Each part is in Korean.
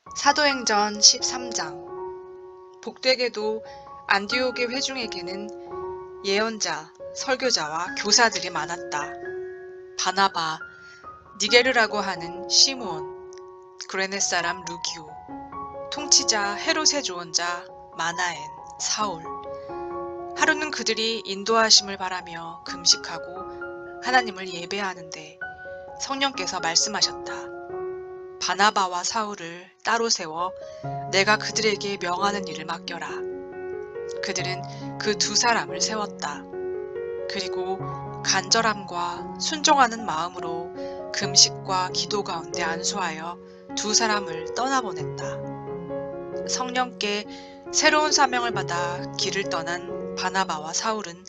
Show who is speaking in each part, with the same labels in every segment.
Speaker 1: 사도행전 13장. 복되게도 안디옥의 회중에게는 예언자, 설교자와 교사들이 많았다. 바나바, 니게르라고 하는 시므온, 그레네 사람 루기오, 통치자 헤롯의 조언자 마나엔, 사울. 하루는 그들이 인도하심을 바라며 금식하고 하나님을 예배하는데 성령께서 말씀하셨다. 바나바와 사울을 따로 세워 내가 그들에게 명하는 일을 맡겨라. 그들은 그 두 사람을 세웠다. 그리고 간절함과 순종하는 마음으로 금식과 기도 가운데 안수하여 두 사람을 떠나보냈다. 성령께 새로운 사명을 받아 길을 떠난 바나바와 사울은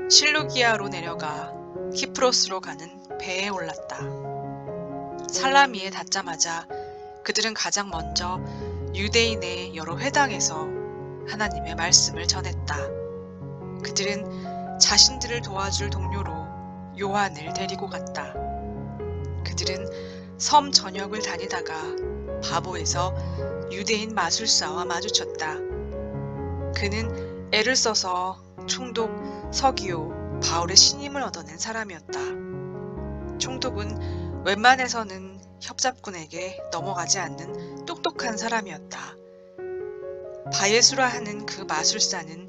Speaker 1: 실루기아로 내려가 키프로스로 가는 배에 올랐다. 살라미에 닿자마자 그들은 가장 먼저 유대인의 여러 회당에서 하나님의 말씀을 전했다. 그들은 자신들을 도와줄 동료로 요한을 데리고 갔다. 그들은 섬 전역을 다니다가 바보에서 유대인 마술사와 마주쳤다. 그는 애를 써서 총독 서기오 바울의 신임을 얻어낸 사람이었다. 총독은 웬만해서는 협잡꾼에게 넘어가지 않는 똑똑한 사람이었다. 바예수라 하는 그 마술사는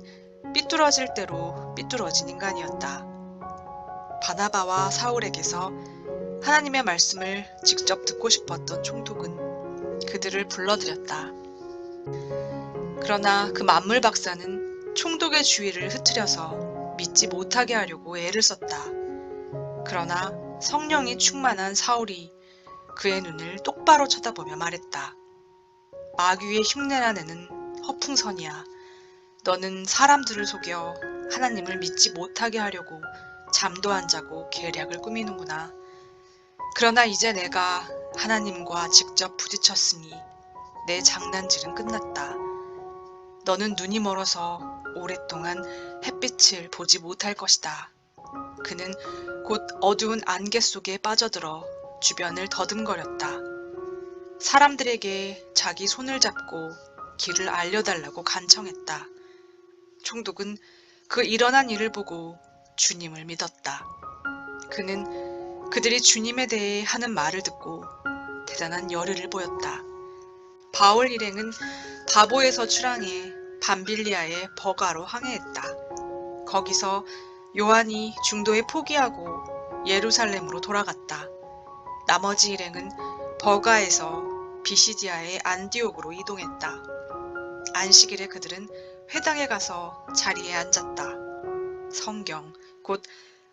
Speaker 1: 삐뚤어질 대로 삐뚤어진 인간이었다. 바나바와 사울에게서 하나님의 말씀을 직접 듣고 싶었던 총독은 그들을 불러들였다. 그러나 그 만물 박사는 총독의 주의를 흐트려서 믿지 못하게 하려고 애를 썼다. 그러나 성령이 충만한 사울이 그의 눈을 똑바로 쳐다보며 말했다. 마귀의 흉내나 내는 허풍선이야. 너는 사람들을 속여 하나님을 믿지 못하게 하려고 잠도 안 자고 계략을 꾸미는구나. 그러나 이제 내가 하나님과 직접 부딪혔으니 내 장난질은 끝났다. 너는 눈이 멀어서 오랫동안 햇빛을 보지 못할 것이다. 그는 곧 어두운 안개 속에 빠져들어 주변을 더듬거렸다. 사람들에게 자기 손을 잡고 길을 알려달라고 간청했다. 총독은 그 일어난 일을 보고 주님을 믿었다. 그는 그들이 주님에 대해 하는 말을 듣고 대단한 열의를 보였다. 바울 일행은 바보에서 출항해 밤빌리아의 버가로 항해했다. 거기서 요한이 중도에 포기하고 예루살렘으로 돌아갔다. 나머지 일행은 버가에서 비시디아의 안디옥으로 이동했다. 안식일에 그들은 회당에 가서 자리에 앉았다. 성경, 곧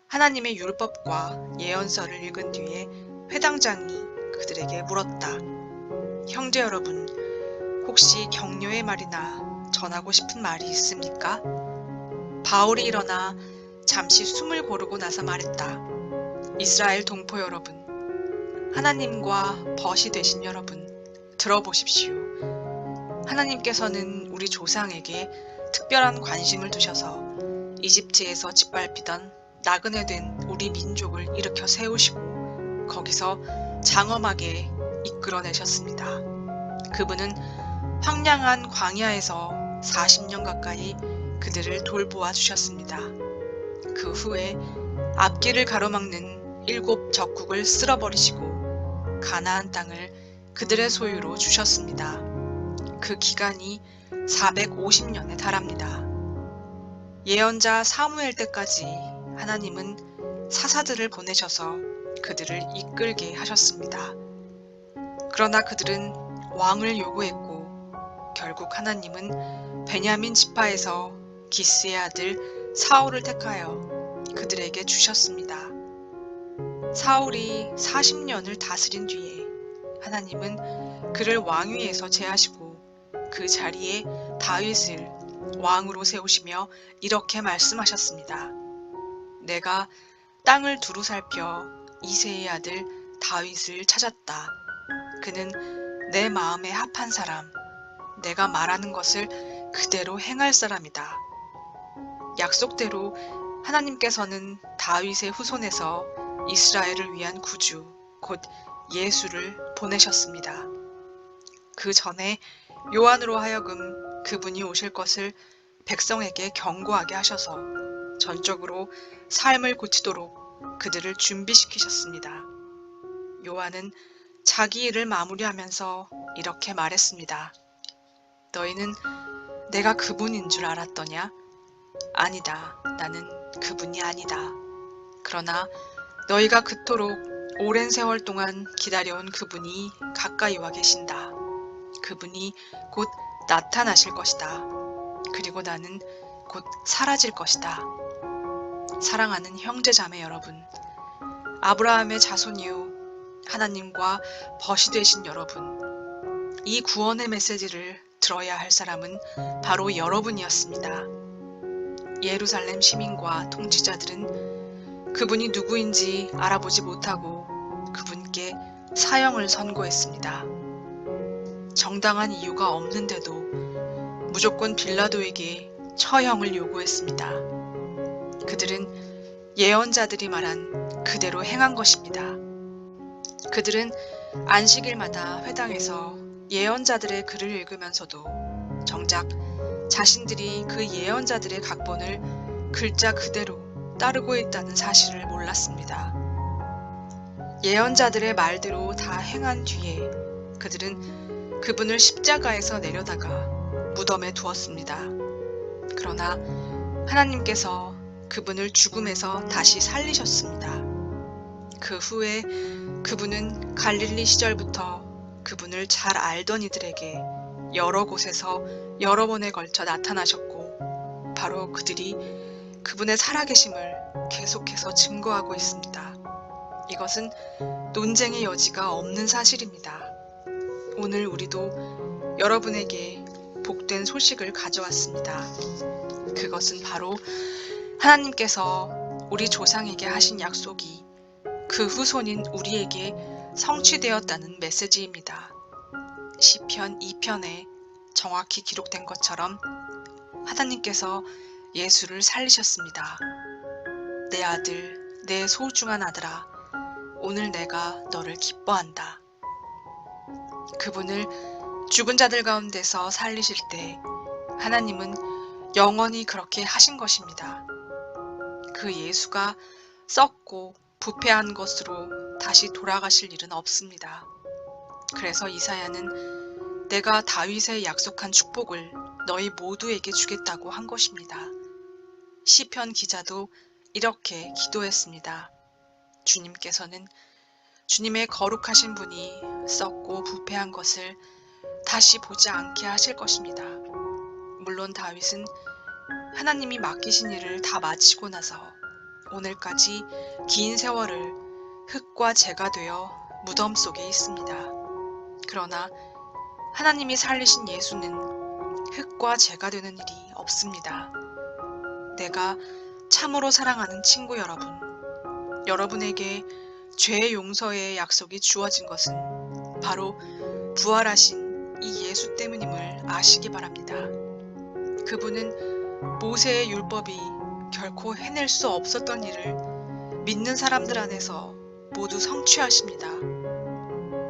Speaker 1: 하나님의 율법과 예언서를 읽은 뒤에 회당장이 그들에게 물었다. 형제 여러분, 혹시 격려의 말이나 전하고 싶은 말이 있습니까? 바울이 일어나 잠시 숨을 고르고 나서 말했다. 이스라엘 동포 여러분, 하나님과 벗이 되신 여러분, 들어보십시오. 하나님께서는 우리 조상에게 특별한 관심을 두셔서 이집트에서 짓밟히던 나그네 된 우리 민족을 일으켜 세우시고 거기서 장엄하게 이끌어내셨습니다. 그분은 황량한 광야에서 40년 가까이 그들을 돌보아 주셨습니다. 그 후에 앞길을 가로막는 7 적국을 쓸어버리시고 가나안 땅을 그들의 소유로 주셨습니다. 그 기간이 450년에 달합니다. 예언자 사무엘 때까지 하나님은 사사들을 보내셔서 그들을 이끌게 하셨습니다. 그러나 그들은 왕을 요구했고 결국 하나님은 베냐민 지파에서 기스의 아들 사울을 택하여 그들에게 주셨습니다. 사울이 40년을 다스린 뒤에 하나님은 그를 왕위에서 제하시고 그 자리에 다윗을 왕으로 세우시며 이렇게 말씀하셨습니다. 내가 땅을 두루 살펴 이새의 아들 다윗을 찾았다. 그는 내 마음에 합한 사람, 내가 말하는 것을 그대로 행할 사람이다. 약속대로 하나님께서는 다윗의 후손에서 이스라엘을 위한 구주, 곧 예수를 보내셨습니다. 그 전에 요한으로 하여금 그분이 오실 것을 백성에게 경고하게 하셔서 전적으로 삶을 고치도록 그들을 준비시키셨습니다. 요한은 자기 일을 마무리하면서 이렇게 말했습니다. 너희는 내가 그분인 줄 알았더냐? 아니다. 나는 그분이 아니다. 그러나 너희가 그토록 오랜 세월 동안 기다려온 그분이 가까이 와 계신다. 그분이 곧 나타나실 것이다. 그리고 나는 곧 사라질 것이다. 사랑하는 형제자매 여러분, 아브라함의 자손이요 하나님과 벗이 되신 여러분, 이 구원의 메시지를 들어야 할 사람은 바로 여러분이었습니다. 예루살렘 시민과 통치자들은 그분이 누구인지 알아보지 못하고 그분께 사형을 선고했습니다. 정당한 이유가 없는데도 무조건 빌라도에게 처형을 요구했습니다. 그들은 예언자들이 말한 그대로 행한 것입니다. 그들은 안식일마다 회당에서 예언자들의 글을 읽으면서도 정작 자신들이 그 예언자들의 각본을 글자 그대로 따르고 있다는 사실을 몰랐습니다. 예언자들의 말대로 다 행한 뒤에 그들은 그분을 십자가에서 내려다가 무덤에 두었습니다. 그러나 하나님께서 그분을 죽음에서 다시 살리셨습니다. 그 후에 그분은 갈릴리 시절부터 그분을 잘 알던 이들에게 여러 곳에서 여러 번에 걸쳐 나타나셨고 바로 그들이 그분의 살아계심을 계속해서 증거하고 있습니다. 이것은 논쟁의 여지가 없는 사실입니다. 오늘 우리도 여러분에게 복된 소식을 가져왔습니다. 그것은 바로 하나님께서 우리 조상에게 하신 약속이 그 후손인 우리에게 성취되었다는 메시지입니다. 시편 2편에 정확히 기록된 것처럼 하나님께서 예수를 살리셨습니다. 내 아들, 내 소중한 아들아, 오늘 내가 너를 기뻐한다. 그분을 죽은 자들 가운데서 살리실 때 하나님은 영원히 그렇게 하신 것입니다. 그 예수가 썩고 부패한 것으로 다시 돌아가실 일은 없습니다. 그래서 이사야는 내가 다윗에 약속한 축복을 너희 모두에게 주겠다고 한 것입니다. 시편 기자도 이렇게 기도했습니다. 주님께서는 주님의 거룩하신 분이 썩고 부패한 것을 다시 보지 않게 하실 것입니다. 물론 다윗은 하나님이 맡기신 일을 다 마치고 나서 오늘까지 긴 세월을 흙과 재가 되어 무덤 속에 있습니다. 그러나 하나님이 살리신 예수는 흙과 재가 되는 일이 없습니다. 내가 참으로 사랑하는 친구 여러분, 여러분에게 죄 용서의 약속이 주어진 것은 바로 부활하신 이 예수 때문임을 아시기 바랍니다. 그분은 모세의 율법이 결코 해낼 수 없었던 일을 믿는 사람들 안에서 모두 성취하십니다.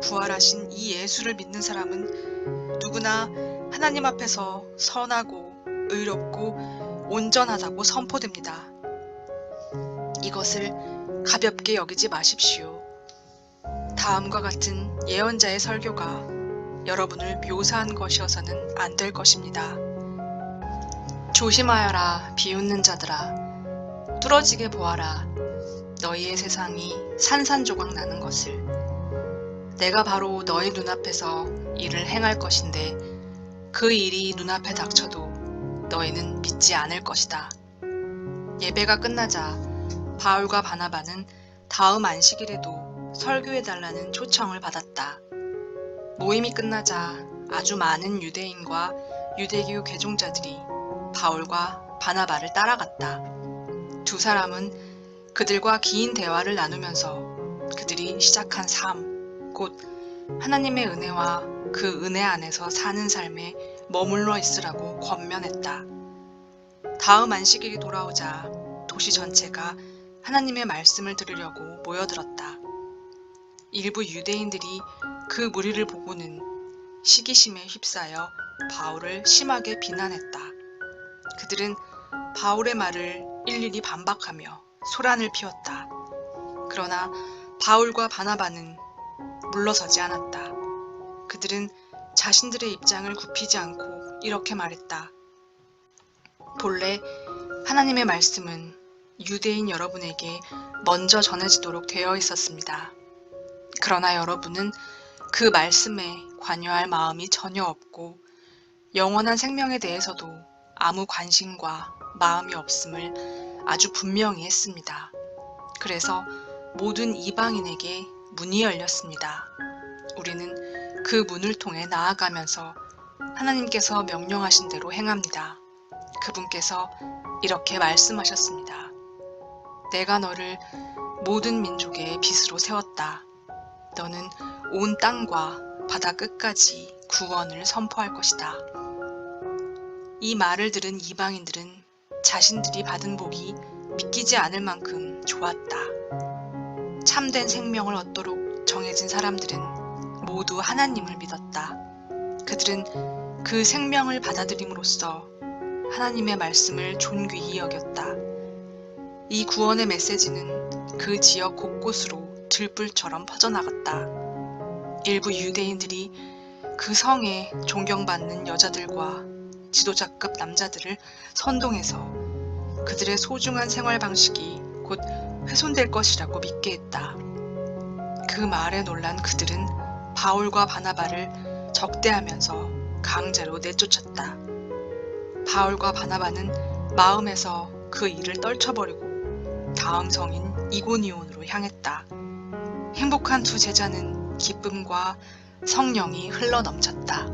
Speaker 1: 부활하신 이 예수를 믿는 사람은 누구나 하나님 앞에서 선하고 의롭고 온전하다고 선포됩니다. 이것을 가볍게 여기지 마십시오. 다음과 같은 예언자의 설교가 여러분을 묘사한 것이어서는 안 될 것입니다. 조심하여라, 비웃는 자들아. 뚫어지게 보아라. 너희의 세상이 산산조각 나는 것을. 내가 바로 너희 눈앞에서 일을 행할 것인데 그 일이 눈앞에 닥쳐도 너희는 믿지 않을 것이다. 예배가 끝나자 바울과 바나바는 다음 안식일에도 설교해달라는 초청을 받았다. 모임이 끝나자 아주 많은 유대인과 유대교 개종자들이 바울과 바나바를 따라갔다. 두 사람은 그들과 긴 대화를 나누면서 그들이 시작한 삶, 곧 하나님의 은혜와 그 은혜 안에서 사는 삶에 머물러 있으라고 권면했다. 다음 안식일이 돌아오자 도시 전체가 하나님의 말씀을 들으려고 모여들었다. 일부 유대인들이 그 무리를 보고는 시기심에 휩싸여 바울을 심하게 비난했다. 그들은 바울의 말을 일일이 반박하며 소란을 피웠다. 그러나 바울과 바나바는 물러서지 않았다. 그들은 자신들의 입장을 굽히지 않고 이렇게 말했다. 본래 하나님의 말씀은 유대인 여러분에게 먼저 전해지도록 되어 있었습니다. 그러나 여러분은 그 말씀에 관여할 마음이 전혀 없고 영원한 생명에 대해서도 아무 관심과 마음이 없음을 아주 분명히 했습니다. 그래서 모든 이방인에게 문이 열렸습니다. 우리는 그 문을 통해 나아가면서 하나님께서 명령하신 대로 행합니다. 그분께서 이렇게 말씀하셨습니다. 내가 너를 모든 민족의 빛으로 세웠다. 너는 온 땅과 바다 끝까지 구원을 선포할 것이다. 이 말을 들은 이방인들은 자신들이 받은 복이 믿기지 않을 만큼 좋았다. 참된 생명을 얻도록 정해진 사람들은 모두 하나님을 믿었다. 그들은 그 생명을 받아들임으로써 하나님의 말씀을 존귀히 여겼다. 이 구원의 메시지는 그 지역 곳곳으로 들불처럼 퍼져나갔다. 일부 유대인들이 그 성에 존경받는 여자들과 지도자급 남자들을 선동해서 그들의 소중한 생활 방식이 곧 훼손될 것이라고 믿게 했다. 그 말에 놀란 그들은 바울과 바나바를 적대하면서 강제로 내쫓았다. 바울과 바나바는 마음에서 그 일을 떨쳐버리고 다음 성인 이고니온으로 향했다. 행복한 두 제자는 기쁨과 성령이 흘러넘쳤다.